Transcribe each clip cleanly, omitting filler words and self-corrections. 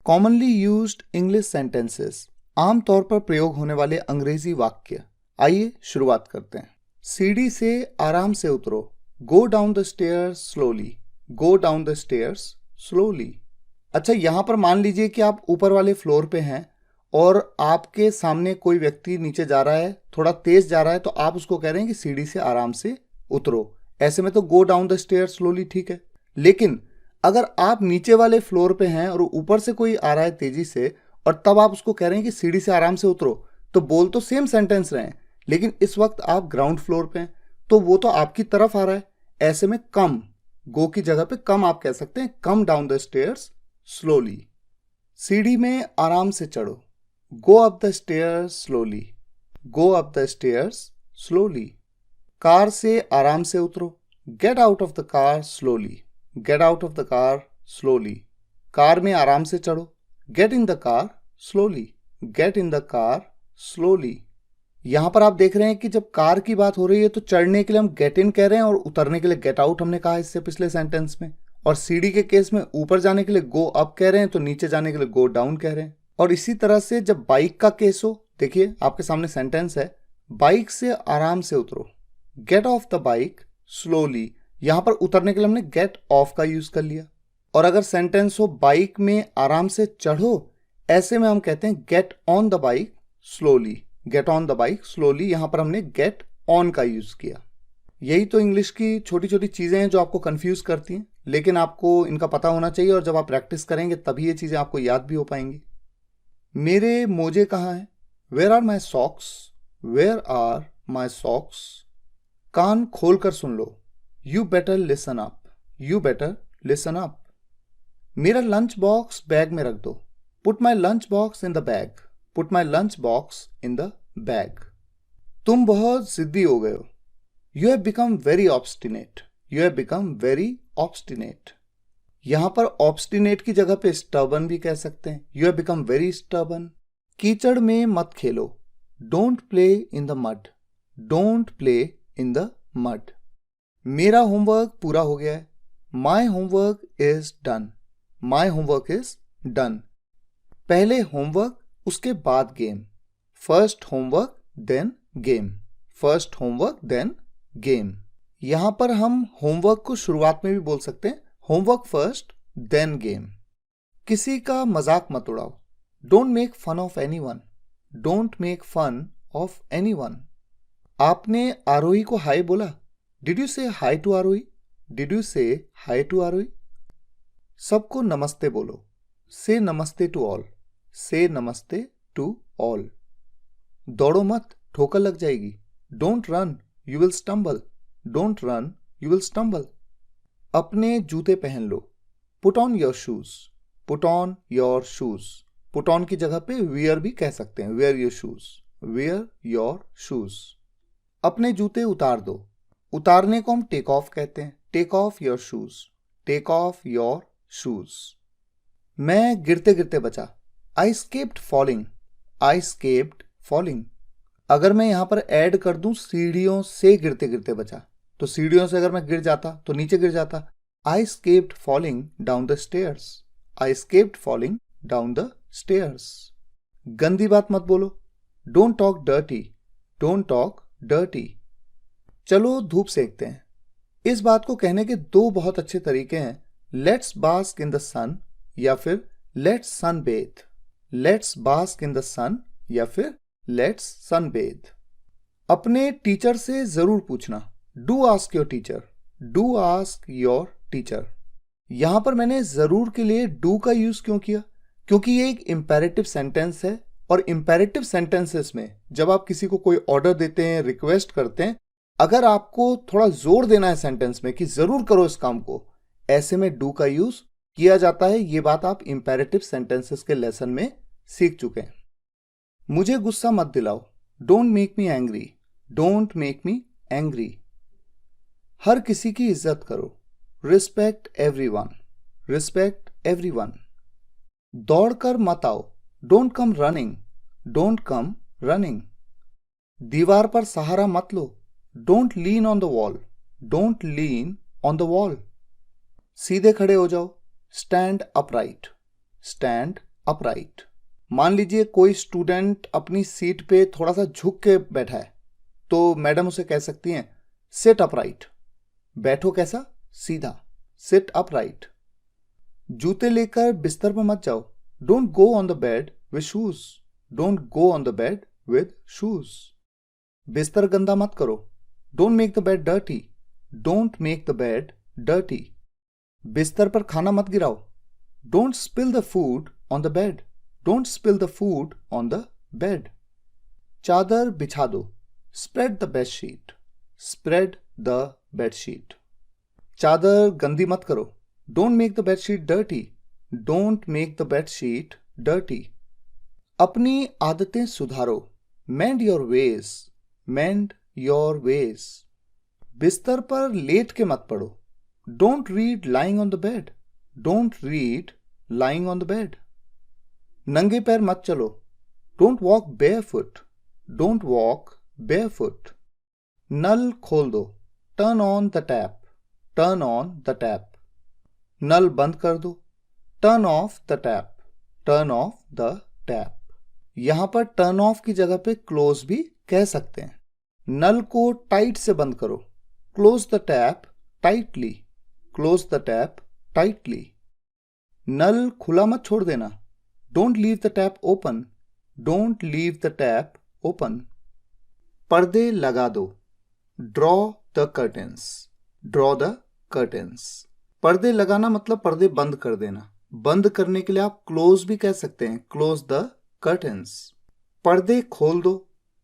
Commonly used English sentences, आमतौर पर प्रयोग होने वाले अंग्रेजी वाक्य। आइए शुरुआत करते हैं। सीढ़ी से आराम से उतरो। Go down the stairs slowly. Go down the stairs slowly. अच्छा, यहां पर मान लीजिए कि आप ऊपर वाले फ्लोर पे हैं और आपके सामने कोई व्यक्ति नीचे जा रहा है, थोड़ा तेज जा रहा है, तो आप उसको कह रहे हैं कि सीढ़ी से आराम से उतरो। ऐसे में तो go down the stairs slowly ठीक है। लेकिन अगर आप नीचे वाले फ्लोर पे हैं और ऊपर से कोई आ रहा है तेजी से और तब आप उसको कह रहे हैं कि सीढ़ी से आराम से उतरो, तो बोल तो सेम सेंटेंस रहे हैं, लेकिन इस वक्त आप ग्राउंड फ्लोर पे हैं तो वो तो आपकी तरफ आ रहा है। ऐसे में कम, गो की जगह पे कम आप कह सकते हैं, come down the stairs slowly. सीढ़ी में आराम से चढ़ो। Go up the stairs slowly. Go up the stairs slowly. Car से आराम से उतरो। Get out of the car slowly. Get out of the car slowly. Car में आराम से चढ़ो। Get in the car slowly. Get in the car slowly. यहां पर आप देख रहे हैं कि जब कार की बात हो रही है तो चढ़ने के लिए हम गेट इन कह रहे हैं और उतरने के लिए गेट आउट हमने कहा इससे पिछले सेंटेंस में। और सीढ़ी के केस में ऊपर जाने के लिए गो अप कह रहे हैं तो नीचे जाने के लिए गो डाउन कह रहे हैं। और इसी तरह से जब बाइक का केस हो, देखिए आपके सामने सेंटेंस है, बाइक से आराम से उतरो। Get off the bike slowly. यहां पर उतरने के लिए हमने गेट ऑफ का यूज कर लिया। और अगर सेंटेंस हो बाइक में आराम से चढ़ो, ऐसे में हम कहते हैं get on the bike slowly. Get on the bike slowly, यहां पर हमने गेट ऑन का यूज किया। यही तो इंग्लिश की छोटी छोटी चीजें हैं जो आपको कंफ्यूज करती हैं, लेकिन आपको इनका पता होना चाहिए और जब आप प्रैक्टिस करेंगे तभी ये चीजें आपको याद भी हो पाएंगी। मेरे मोजे कहाँ हैं? Where are my socks? Where are my socks? कान खोल कर सुन लो। You better listen up. You better listen up. मेरा लंच बॉक्स बैग में रख दो। Put my lunch box in the bag. Put my lunch box in the bag. तुम बहुत जिद्दी हो गए हो। You have become very obstinate. You have become very obstinate. यहां पर ऑब्स्टिनेट की जगह पे स्टर्बन भी कह सकते हैं। You have become very stubborn. कीचड़ में मत खेलो। Don't play in the mud. Don't play in the mud. मेरा होमवर्क पूरा हो गया है। My homework is done. My homework is done. पहले होमवर्क, उसके बाद game. First homework then game. First homework then game. यहां पर हम होमवर्क को शुरुआत में भी बोल सकते हैं, होमवर्क फर्स्ट देन गेम। किसी का मजाक मत उड़ाओ। Don't make fun of anyone. Don't make fun of anyone. आपने आरोही को हाय बोला। Did you say hi to Aarohi? Did you say hi to Aarohi? सबको नमस्ते बोलो। से नमस्ते टू ऑल। से नमस्ते टू ऑल। दौड़ो मत, ठोकर लग जाएगी। Don't run, you will stumble. Don't run, you will stumble. अपने जूते पहन लो। Put on your shoes. Put on your shoes. Put on की जगह पे वियर भी कह सकते हैं। Wear your shoes. Wear your shoes. अपने जूते उतार दो। उतारने को हम टेक ऑफ कहते हैं। Take off your shoes. Take off your shoes. मैं गिरते गिरते बचा। I escaped falling. I escaped falling. अगर मैं यहां पर ऐड कर दूं सीढ़ियों से गिरते गिरते बचा, तो सीढ़ियों से अगर मैं गिर जाता तो नीचे गिर जाता। I escaped falling down the stairs. I escaped falling down the stairs. गंदी बात मत बोलो। Don't talk dirty. Don't talk dirty. चलो धूप सेकते हैं। इस बात को कहने के दो बहुत अच्छे तरीके हैं, let's bask in the sun या फिर let's sunbathe. Let's bask in the sun या फिर लेट्स सन बेथ। अपने टीचर से जरूर पूछना। Do ask your teacher. Do ask your teacher. यहां पर मैंने जरूर के लिए डू का यूज क्यों किया? क्योंकि ये एक इंपेरेटिव सेंटेंस है और इंपेरेटिव सेंटेंसेस में जब आप किसी को कोई ऑर्डर देते हैं, रिक्वेस्ट करते हैं, अगर आपको थोड़ा जोर देना है सेंटेंस में कि जरूर करो इस काम को, ऐसे में डू का यूज किया जाता है। ये बात आप इंपेरेटिव सेंटेंसेस के लेसन में सीख चुके हैं। मुझे गुस्सा मत दिलाओ। Don't make me angry. Don't make me angry. हर किसी की इज्जत करो। Respect everyone. Respect everyone. दौड़कर मत आओ। Don't come running. Don't come running. दीवार पर सहारा मत लो। Don't lean on the wall. Don't lean on the wall. सीधे खड़े हो जाओ। Stand upright. Stand upright. मान लीजिए कोई स्टूडेंट अपनी सीट पे थोड़ा सा झुक के बैठा है, तो मैडम उसे कह सकती हैं सिट अपराइट। बैठो कैसा? सीधा, सिट अपराइट। जूते लेकर बिस्तर पर मत जाओ, don't go on the bed with shoes, don't go on the bed with shoes. बिस्तर गंदा मत करो, don't make the bed dirty, don't make the bed dirty. बिस्तर पर खाना मत गिराओ, don't spill the food on the bed, don't spill the food on the bed. चादर बिछा दो, spread the bedsheet, spread the bedsheet. चादर गंदी मत करो, don't make the bedsheet dirty, don't make the bedsheet dirty. अपनी आदतें सुधारो, mend your ways, mend your ways. बिस्तर पर लेट के मत पढ़ो, don't read lying on the bed, don't read lying on the bed. नंगे पैर मत चलो, don't walk barefoot, don't walk barefoot. नल खोल दो, turn on the tap, turn on the tap. नल बंद कर दो, turn off the tap, turn off the tap. यहां पर टर्न ऑफ की जगह पे क्लोज भी कह सकते हैं। नल को टाइट से बंद करो, close the tap tightly, close the tap tightly. नल खुला मत छोड़ देना, don't leave the tap open, don't leave the tap open. पर्दे लगा दो, draw the curtains, draw the curtains. पर्दे लगाना मतलब पर्दे बंद कर देना। बंद करने के लिए आप क्लोज भी कह सकते हैं, क्लोज द कर्टेंस। पर्दे खोल दो,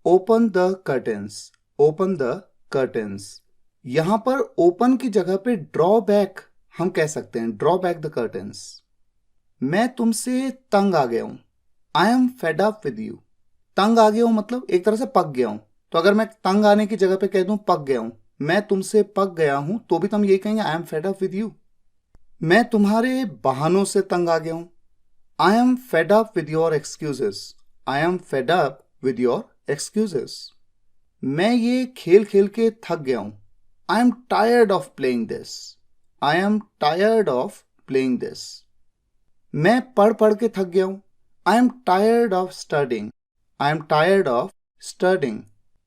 open the curtains, open the curtains. यहां पर ओपन की जगह पे ड्रॉ बैक हम कह सकते हैं, ड्रॉ बैक द कर्टेंस। मैं तुमसे तंग आ गया हूं, I am fed up with you. तंग आ गया हूं मतलब एक तरह से पक गया हूं। तो अगर मैं तंग आने की जगह पे कह दूं पक गया हूं, मैं तुमसे पक गया हूं, तो भी तो हम यही कहेंगे I am fed up with you. मैं तुम्हारे बहानों से तंग आ गया हूं, I am fed up with your excuses, I am fed up with your excuses. मैं ये खेल खेल के थक गया हूं, I am tired of playing this, I am tired of playing this. मैं पढ़ पढ़ के थक गया हूं, I am tired of studying, I am tired of studying.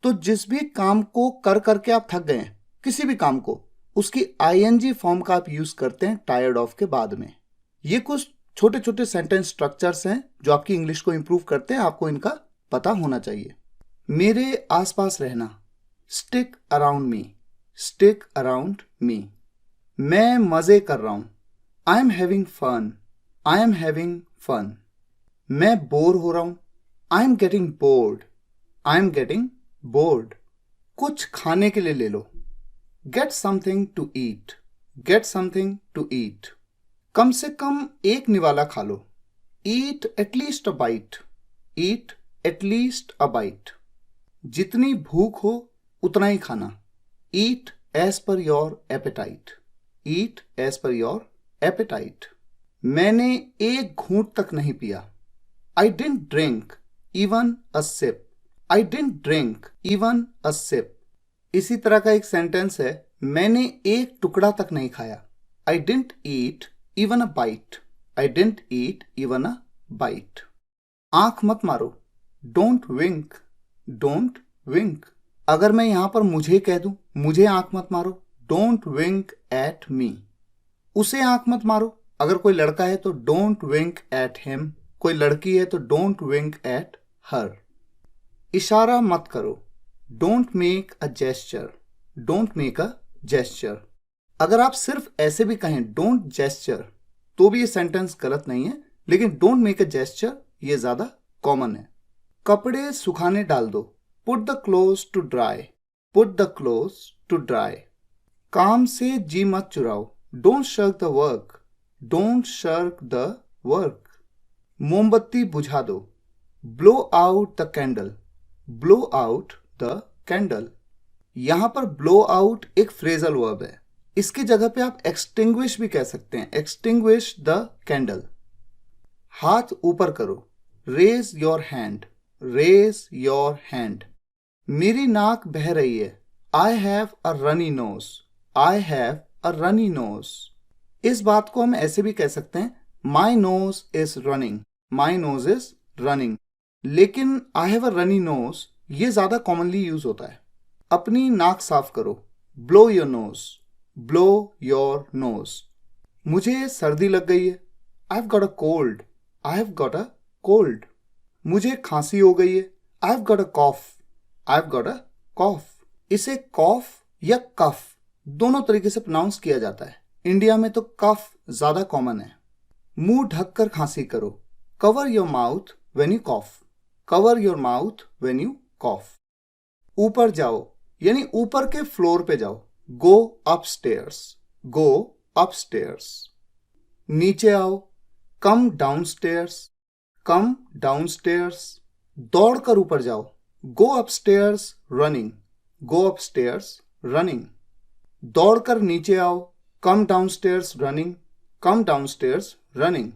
तो जिस भी काम को कर करके आप थक गए हैं, किसी भी काम को, उसकी आईएनजी फॉर्म का आप यूज करते हैं टायर्ड ऑफ के बाद में। ये कुछ छोटे छोटे सेंटेंस स्ट्रक्चर्स हैं जो आपकी इंग्लिश को इंप्रूव करते हैं, आपको इनका पता होना चाहिए। मेरे आसपास रहना, stick around me, stick around me. मैं मजे कर रहा हूं, I am having fun, I am having fun. मैं बोर हो रहा हूं, I am getting bored, I am getting bored. कुछ खाने के लिए ले लो, get something to eat, get something to eat. कम से कम एक निवाला खा लो, eat at least a bite, eat at least a bite. जितनी भूख हो उतना ही खाना, eat as per your appetite, eat as per your appetite. मैंने एक घूंट तक नहीं पिया, I didn't drink even a sip, I didn't drink even a sip. इसी तरह का एक सेंटेंस है, मैंने एक टुकड़ा तक नहीं खाया, I didn't eat even a bite, I didn't eat even a bite. आंख मत मारो, डोंट विंक, डोंट विंक। अगर मैं यहां पर मुझे कह दूं, मुझे आंख मत मारो, डोंट विंक एट मी। उसे आंख मत मारो, अगर कोई लड़का है तो डोंट विंक एट हिम, कोई लड़की है तो डोंट विंक एट हर। इशारा मत करो, don't make a gesture, don't make a gesture. अगर आप सिर्फ ऐसे भी कहें डोंट जेस्चर तो भी ये सेंटेंस गलत नहीं है, लेकिन डोंट मेक अ जेस्चर ये ज्यादा कॉमन है। कपड़े सुखाने डाल दो, put the clothes to dry, put the clothes to dry. काम से जी मत चुराओ, don't shirk the work, don't shirk the work. मोमबत्ती बुझा दो, blow out the candle, blow out the candle. यहां पर ब्लो आउट एक फ्रेजल वर्ब है, इसकी जगह पे आप एक्सटिंग्विश भी कह सकते हैं, एक्सटिंग्विश द कैंडल। हाथ ऊपर करो, raise your hand, raise your hand. मेरी नाक बह रही है, I have a runny nose, I have a runny nose. इस बात को हम ऐसे भी कह सकते हैं, my nose is running, my nose is running. लेकिन I have a runny nose ये ज्यादा कॉमनली यूज होता है। अपनी नाक साफ करो, blow your nose, blow your nose. मुझे सर्दी लग गई है, I have got a cold, I have got a cold. मुझे खांसी हो गई है, I have got a cough, I have got a cough. इसे कॉफ या कफ दोनों तरीके से प्रोनाउंस किया जाता है। इंडिया में तो कफ ज्यादा कॉमन है। मुंह ढककर खांसी करो, cover your mouth when you cough, cover your mouth when you cough. ऊपर जाओ यानी ऊपर के फ्लोर पे जाओ, गो अपस्टेयर्स, गो अपस्टेयर्स। नीचे आओ, कम डाउनस्टेयर्स, कम डाउनस्टेयर्स। दौड़कर ऊपर जाओ, गो अपस्टेयर्स रनिंग, गो अपस्टेयर्स रनिंग। दौड़कर नीचे आओ, कम डाउनस्टेयर्स रनिंग, कम डाउनस्टेयर्स रनिंग।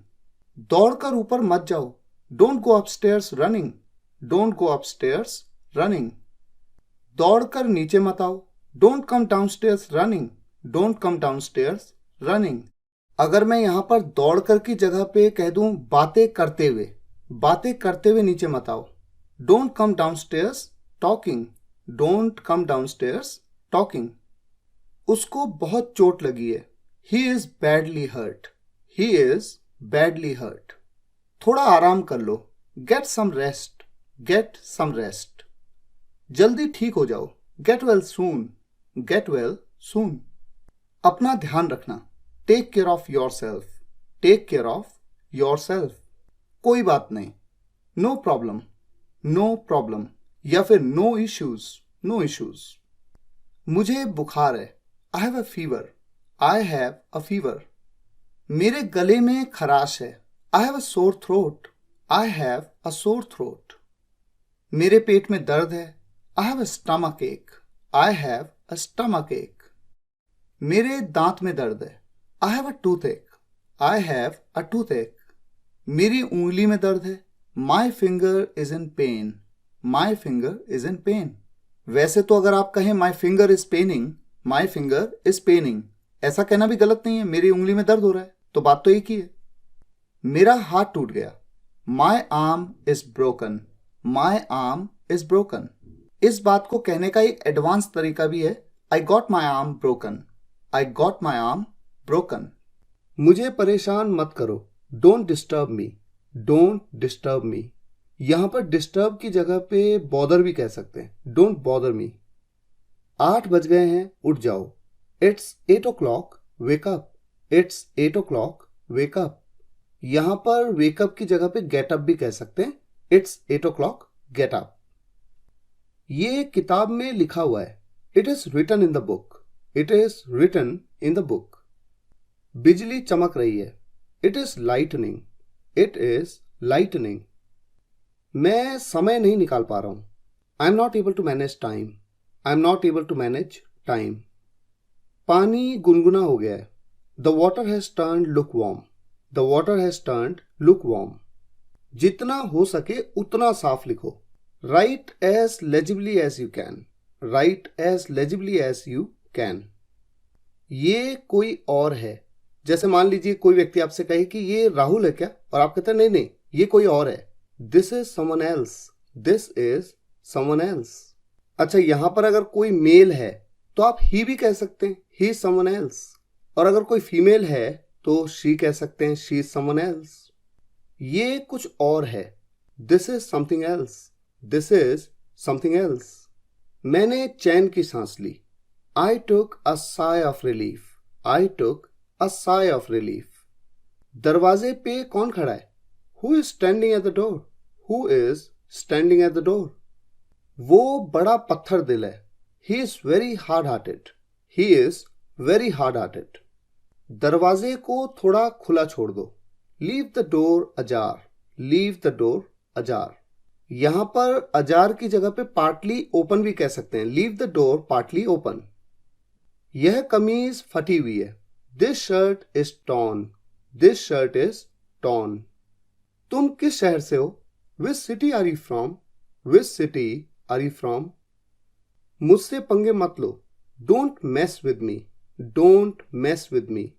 दौड़कर ऊपर मत जाओ, don't go upstairs running, don't go upstairs running. दौड़कर नीचे मत आओ, don't come downstairs running, don't come downstairs running. अगर मैं यहां पर दौड़कर की जगह पे कह दूं बातें करते हुए, बातें करते हुए नीचे मत आओ, don't come downstairs talking, don't come downstairs talking. उसको बहुत चोट लगी है, he is badly hurt, he is badly hurt. थोड़ा आराम कर लो, get some rest, get some rest. जल्दी ठीक हो जाओ, get well soon, get well soon. अपना ध्यान रखना, take care of yourself, take care of yourself. कोई बात नहीं, नो प्रॉब्लम, नो प्रॉब्लम, या फिर नो इश्यूज, नो इश्यूज। मुझे बुखार है, I have a fever, I have a fever. मेरे गले में खराश है, I have a sore throat, I have a sore throat. मेरे पेट में दर्द है, आई हैव अ स्टमक एक, आई हैव अ स्टमक एक। मेरे दांत में दर्द है, आई हैव अ टूथ एक, आई हैव अ टूथ एक। मेरी उंगली में दर्द है, my finger is in pen, my finger is in pen. वैसे तो अगर आप कहें my finger is Penning, my finger is Penning, ऐसा कहना भी गलत नहीं है, मेरी उंगली में दर्द हो रहा है, तो बात तो एक ही है। मेरा हाथ टूट गया, माई arm is broken, my arm is broken. इस बात को कहने का एक एडवांस तरीका भी है, I got my arm broken, I got my arm broken. मुझे परेशान मत करो, don't disturb me, don't disturb me. यहां पर डिस्टर्ब की जगह पे बॉदर भी कह सकते हैं, डोंट बॉदर मी। 8 बज गए हैं, उठ जाओ, it's 8 o'clock, wake up, it's 8 o'clock, wake up. यहां पर वेकअप की जगह पे गेट अप भी कह सकते हैं, इट्स 8 o'clock, गेट अप। ये किताब में लिखा हुआ है, it is written in the book, it is written in the book. बिजली चमक रही है, it is lightning, it is lightning. मैं समय नहीं निकाल पा रहा हूं, I am not able to manage time, I am not able to manage time. पानी गुनगुना हो गया है, the water has turned lukewarm, the water has turned lukewarm. जितना हो सके उतना साफ लिखो, right as legibly as you can, write as legibly as you can. ये कोई और है, जैसे मान लीजिए कोई व्यक्ति आपसे कहे कि ये राहुल है क्या, और आप कहते हैं नहीं नहीं ये कोई और है, this is someone else, this is someone else. अच्छा, यहां पर अगर कोई मेल है तो आप ही भी कह सकते हैं, ही इज समवन एल्स। और अगर कोई फीमेल है तो शी कह सकते हैं, शी इज समवन एल्स। ये कुछ और है, this is something else, this is something else. मैंने चैन की सांस ली, I took a sigh of relief, I took a sigh of relief. दरवाजे पे कौन खड़ा है, who is standing at the door, who is standing at the door. वो बड़ा पत्थर दिल है, he is very hard hearted, he is very hard hearted. दरवाजे को थोड़ा खुला छोड़ दो, leave the door Ajar, leave the door अजार। यहां पर अजार की जगह पे पार्टली ओपन भी कह सकते हैं, leave the door partly open. यह कमीज फटी हुई है, this shirt is torn, this shirt is torn. तुम किस शहर से हो, which city are you from, which city are you from. मुझसे पंगे मत लो, don't mess with me, don't mess with me.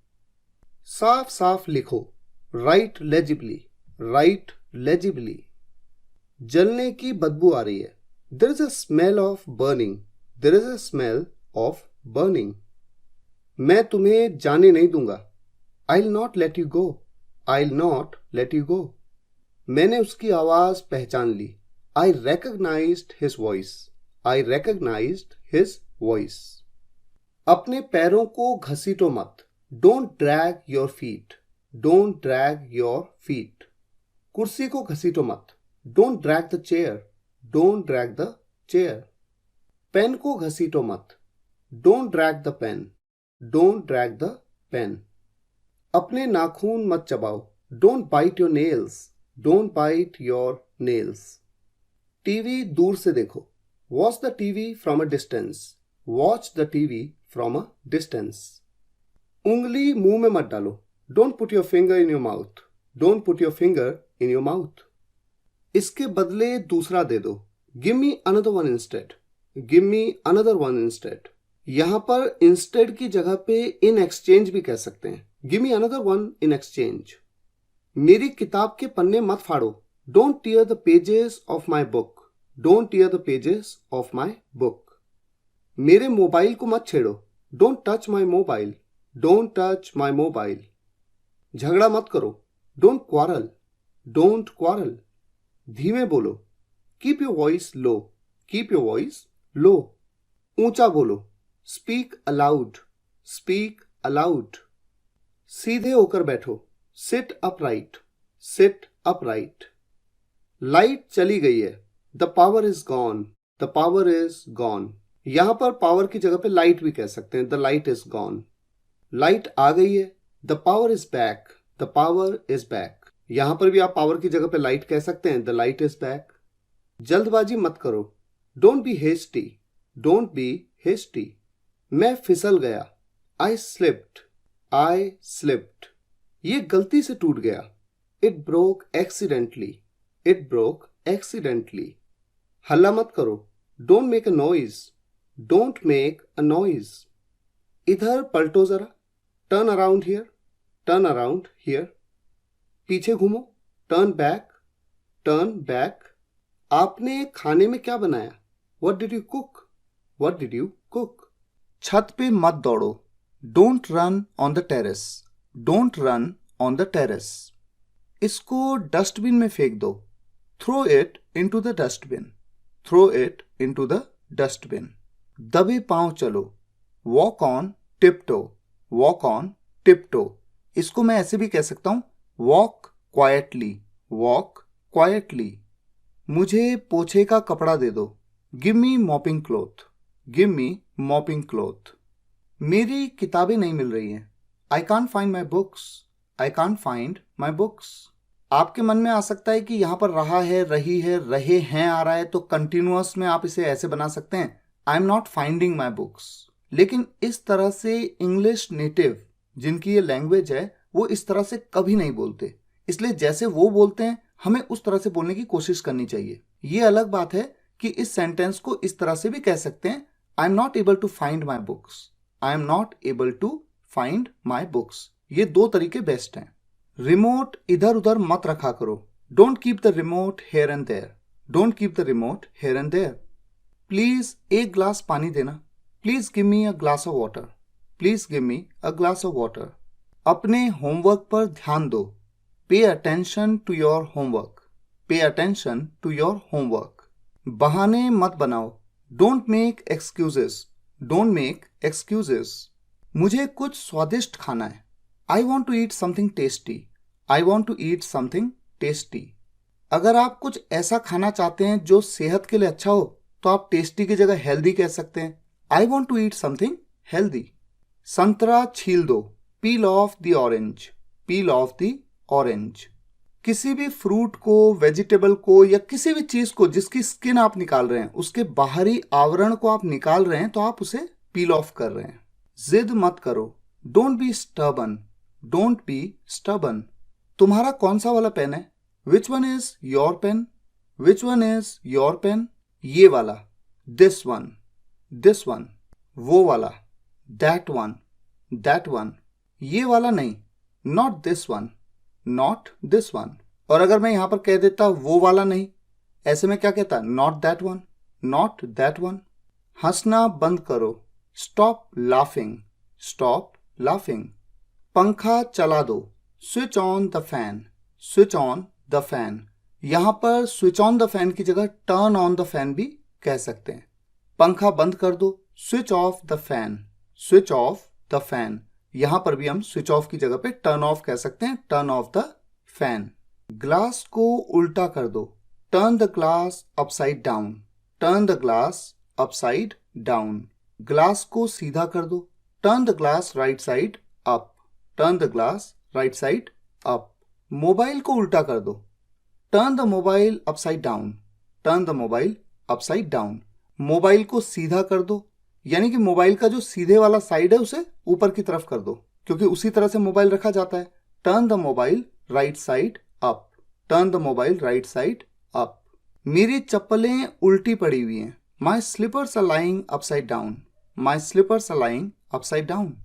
साफ साफ लिखो, राइट लेजिबली, राइट legibly. जलने की बदबू आ रही है. There is a smell of burning. There is a smell of burning. मैं तुम्हें जाने नहीं दूंगा. I'll not let you go. I'll not let you go. मैंने उसकी आवाज पहचान ली. I recognized his voice. I recognized his voice. अपने पैरों को घसीटो मत. Don't drag your feet. Don't drag your feet. कुर्सी को घसीटो मत. Don't drag the chair. Don't drag the chair. Pen को घसीटो मत. Don't drag the pen. Don't drag the pen. अपने नाखून मत चबाओ. Don't bite your nails. Don't bite your nails. TV दूर से देखो. Watch the TV from a distance. Watch the TV from a distance. उंगली मुंह में मत डालो. Don't put your finger in your mouth. Don't put your finger in your mouth. इसके बदले दूसरा दे दो. Give me another one instead. Give me another one instead. यहां पर instead की जगह पे in exchange भी कह सकते हैं. Give me another one in exchange. मेरी किताब के पन्ने मत फाड़ो. Don't tear the pages of my book. Don't tear the pages of my book. मेरे मोबाइल को मत छेड़ो. Don't touch my mobile. Don't touch my mobile. झगड़ा मत करो. Don't quarrel. Don't quarrel. धीमे बोलो. Keep your voice low. Keep your voice low. ऊंचा बोलो. Speak aloud. Speak aloud. सीधे होकर बैठो. Sit upright. Sit upright. Light चली गई है. The power is gone. The power is gone. यहां पर पावर की जगह पे लाइट भी कह सकते हैं. The light is gone. Light आ गई है. The power is back. The power is back. यहां पर भी आप पावर की जगह पे लाइट कह सकते हैं. The light is back. जल्दबाजी मत करो. Don't be hasty. Don't be hasty. मैं फिसल गया. I slipped. I slipped. ये गलती से टूट गया. It broke accidentally. It broke accidentally. हल्ला मत करो. Don't make a noise. Don't make a noise. इधर पलटो जरा. Turn around here. Turn around here. पीछे घूमो. Turn back. Turn back. आपने खाने में क्या बनाया? What did you cook? What did you cook? छत पे मत दौड़ो. Don't run on the terrace. Don't run on the terrace. इसको डस्टबिन में फेंक दो. Throw it into the dustbin. Throw it into the dustbin. दबे पांव चलो. Walk on tiptoe. Walk on tiptoe. इसको मैं ऐसे भी कह सकता हूं. Walk quietly. Walk quietly. मुझे पोछे का कपड़ा दे दो. Give me mopping cloth. Give me mopping cloth. मेरी किताबें नहीं मिल रही हैं. I can't find my books. I can't find my books. आपके मन में आ सकता है कि यहां पर रहा है, रही है, रहे हैं आ रहा है, तो कंटिन्यूअस में आप इसे ऐसे बना सकते हैं. I am not finding my books. लेकिन इस तरह से इंग्लिश नेटिव जिनकी ये लैंग्वेज है वो इस तरह से कभी नहीं बोलते. इसलिए जैसे वो बोलते हैं हमें उस तरह से बोलने की कोशिश करनी चाहिए. ये अलग बात है कि इस सेंटेंस को इस तरह से भी कह सकते हैं. I am not able to find my books. I am not able to find my books. ये दो तरीके बेस्ट हैं. रिमोट इधर उधर मत रखा करो. Don't keep the remote here and there. Don't keep the remote here and there. Please एक ग्लास पानी देना. Please give me a glass of water. Please give me a glass of water. अपने homework पर ध्यान दो. Pay attention to your homework. Pay attention to your homework. बहाने मत बनाओ. Don't make excuses. Don't make excuses. मुझे कुछ स्वादिष्ट खाना है. I want to eat something tasty. I want to eat something tasty. अगर आप कुछ ऐसा खाना चाहते हैं जो सेहत के लिए अच्छा हो तो आप टेस्टी की जगह हेल्दी कह सकते हैं. I want to eat something healthy. संतरा छील दो. Peel off the orange. Peel off the orange. किसी भी फ्रूट को, वेजिटेबल को या किसी भी चीज को जिसकी स्किन आप निकाल रहे हैं, उसके बाहरी आवरण को आप निकाल रहे हैं तो आप उसे पील ऑफ कर रहे हैं. जिद मत करो. Don't be stubborn. Don't be stubborn. तुम्हारा कौन सा वाला पेन है? Which one is your pen? Which one is your pen? ये वाला. This one. This one. वो वाला. That one. That one. ये वाला नहीं. Not this one. Not this one. और अगर मैं यहां पर कह देता वो वाला नहीं, ऐसे में क्या कहता, not that one, not that one. हंसना बंद करो, स्टॉप लाफिंग, स्टॉप लाफिंग। पंखा चला दो, switch on the fan, switch on the fan. यहां पर स्विच ऑन द फैन की जगह टर्न ऑन द फैन भी कह सकते हैं। पंखा बंद कर दो, switch off the fan, switch off the fan. यहां पर भी हम स्विच ऑफ की जगह पे टर्न ऑफ कह सकते हैं, turn off the fan. Glass को उल्टा कर दो, turn the glass upside down, turn the glass upside down. Glass को सीधा कर दो, turn the glass right side up, turn the glass right side up. Mobile को उल्टा कर दो, turn the mobile upside down, turn the mobile upside down. Mobile को सीधा कर दो, यानी कि मोबाइल का जो सीधे वाला साइड है उसे ऊपर की तरफ कर दो, क्योंकि उसी तरह से मोबाइल रखा जाता है। Turn the mobile right side up, turn the mobile right side up. मेरी चप्पलें उल्टी पड़ी हुई हैं, my slippers are lying upside down, my slippers are lying upside down.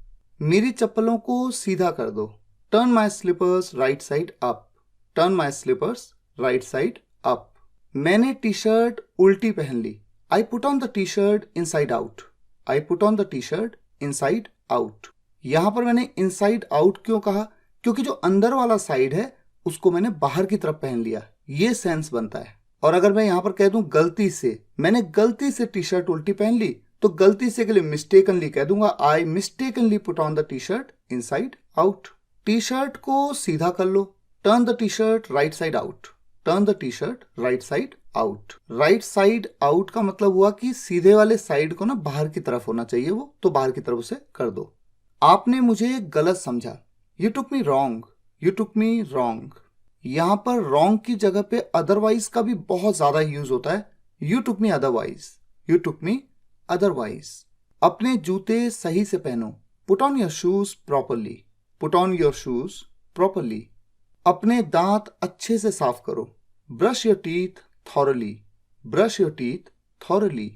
मेरी चप्पलों को सीधा कर दो, turn my slippers right side up, turn my slippers right side up. मैंने टी शर्ट उल्टी पहन ली, I put on the T shirt inside out, I put on the T shirt inside out. यहां पर मैंने इनसाइड आउट क्यों कहा, क्योंकि जो अंदर वाला साइड है उसको मैंने बाहर की तरफ पहन लिया, ये सेंस बनता है। और अगर मैं यहां पर कह दूं गलती से, मैंने गलती से टी शर्ट उल्टी पहन ली, तो गलती से के लिए मिस्टेकनली कह दूंगा, I mistakenly put on the T shirt inside out. T shirt को सीधा कर लो, turn the T shirt right side out, turn the T shirt right side out. Right side out का मतलब हुआ कि सीधे वाले साइड को ना बाहर की तरफ होना चाहिए वो, तो बाहर की तरफ उसे कर दो। आपने मुझे गलत समझा, you took me wrong, you took me wrong. यहां पर रॉन्ग की जगह पे अदरवाइज का भी बहुत ज्यादा यूज होता है, you took me otherwise, you took me otherwise. अपने जूते सही से पहनो, put on your shoes properly, put on your shoes properly. अपने दांत अच्छे से साफ करो, brush your teeth thoroughly, brush your teeth thoroughly.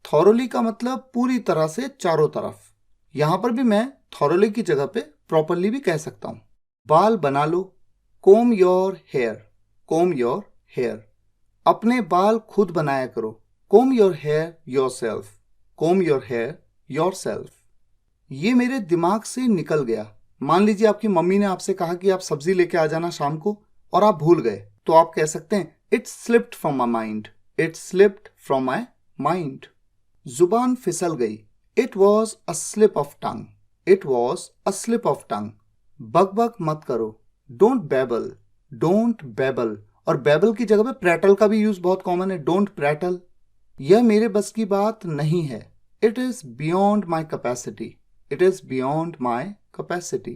Thoroughly का मतलब पूरी तरह से, चारों तरफ। यहां पर भी मैं थॉरली की जगह पे प्रॉपरली भी कह सकता हूं। बाल बना लो, comb your hair, comb your hair. अपने बाल खुद बनाया करो, comb your hair yourself, comb your hair yourself. ये मेरे दिमाग से निकल गया। मान लीजिए आपकी मम्मी ने आपसे कहा कि आप सब्जी लेके आ जाना शाम को, और आप भूल गए, तो आप कह सकते हैं it slipped from my mind, it slipped from my mind. जुबान फिसल गई, it was a slip of tongue, it was a slip of tongue. बक मत करो, डोंट बेबल, डोंट बेबल। और बेबल की जगह पे प्रैटल का भी यूज बहुत कॉमन है, डोंट प्रैटल। यह मेरे बस की बात नहीं है, it is beyond my capacity, it is beyond my capacity.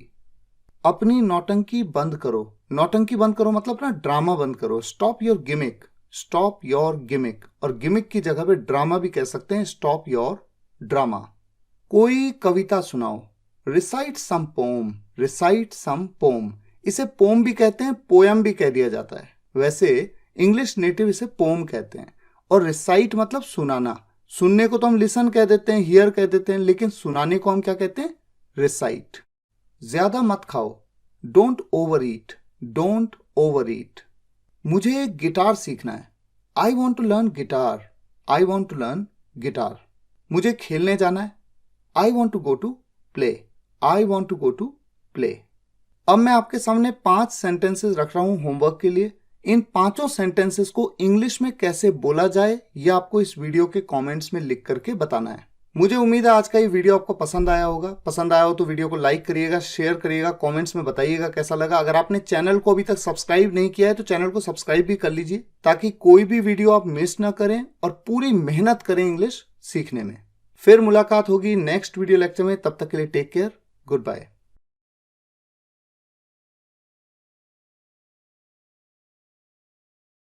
अपनी नौटंकी बंद करो, नौटंकी बंद करो मतलब अपना ड्रामा बंद करो, stop your gimmick, stop your gimmick. और गिमिक की जगह पे ड्रामा भी कह सकते हैं, स्टॉप योर ड्रामा। कोई कविता सुनाओ, रिसाइट सम पोम, रिसाइट सम पोम। इसे पोम भी कहते हैं, पोयम भी कह दिया जाता है। वैसे इंग्लिश नेटिव इसे पोम कहते हैं। और रिसाइट मतलब सुनाना, सुनने को तो हम लिसन कह देते हैं, हियर कह देते हैं, लेकिन सुनाने को हम क्या कहते हैं, रिसाइट। ज्यादा मत खाओ, don't overeat, don't overeat. मुझे गिटार सीखना है, I want to learn guitar, I want to learn guitar. मुझे खेलने जाना है, I want to go to play, I want to go to play. अब मैं आपके सामने 5 सेंटेंसेस रख रहा हूं होमवर्क के लिए। इन 5 सेंटेंसेस को इंग्लिश में कैसे बोला जाए यह आपको इस वीडियो के कमेंट्स में लिख करके बताना है। मुझे उम्मीद है आज का ये वीडियो आपको पसंद आया होगा। पसंद आया हो तो वीडियो को लाइक करिएगा, शेयर करिएगा, कमेंट्स में बताइएगा कैसा लगा। अगर आपने चैनल को अभी तक सब्सक्राइब नहीं किया है तो चैनल को सब्सक्राइब भी कर लीजिए, ताकि कोई भी वीडियो आप मिस ना करें और पूरी मेहनत करें इंग्लिश सीखने में। फिर मुलाकात होगी नेक्स्ट वीडियो लेक्चर में, तब तक के लिए टेक केयर, गुड बाय।